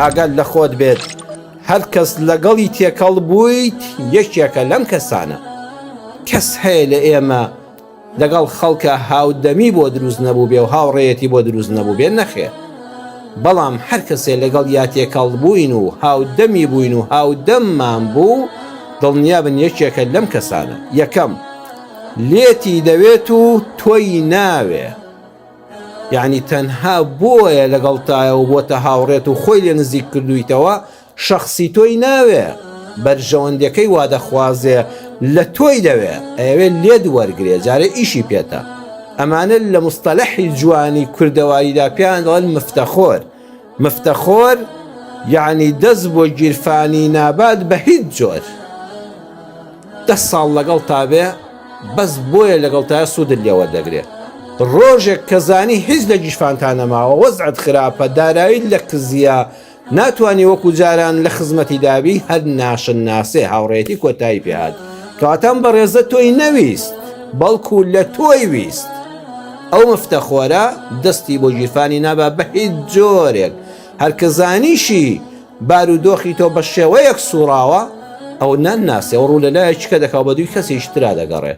ئاگات لە خۆت بێت هەر کەس لەگەڵی تێکەڵ بوویت یەکێکە لەم کەسانە. کەس هەیە لە ئێمە لەگەڵ خەڵکە هاودەمی بۆ دروست نەبوو بێ و هاوڕێیەتی بۆ دروست نەبوو بێ نەخێ، بەڵام هەر کەسێ لەگەڵ یا تێکەڵ بووین و هاودەمی بووین و هاودەممان بوو دڵنیابن یەکێکە لەم کەسانە. یەکەم لێتی دەوێت و تۆی ناوێ، یعنی تەنها بۆیە لەگەڵتایە و بۆتە هاوڕێت و خۆی لێ نزیک کردویتەوە شەخسی تۆی ناوێ، بەرژەوەندەکەی وا دەخوازێ لە تۆی دەوێ ئەوێ لێت وەرگێ جارێ ئیشی پێێتە. ئەمانە لە مستەلەحی جوانی کوردەواریدا پێیان دەڵێن مفتەخۆر. مفتەخۆر یعنی دەست بۆ گیرفانی نابات بە هیچ جۆر. 10 ساڵ لەگەڵ تابێ بەس بۆیە لەگەڵ تایە سوودت لێوە دەگرێت. ڕۆژێک کەزانی هیچ لە گیشفانتان نەماوە، وەزعت خراپە، دارایی لە کزیە، ناتوانانی وەکو جاران لە خزمەتی دابی، هەر ناشن ناسێ هاوڕێتی کۆتایی پێهات کەواتان بە ڕێزە تۆی نەویست بەڵکو لە تۆی ویست. ئەو مفتەخۆرە دەستی بۆ گیرفانی نابا بە هیچ جۆرێک. هەرکەزانیشی بارودۆخی تۆ بە شێوەیەک سوڕاوە ئەو نان ناسێ و ڕوو لە لایەکە دەکاو بە دووی کەسیش ترا دەگەڕێ.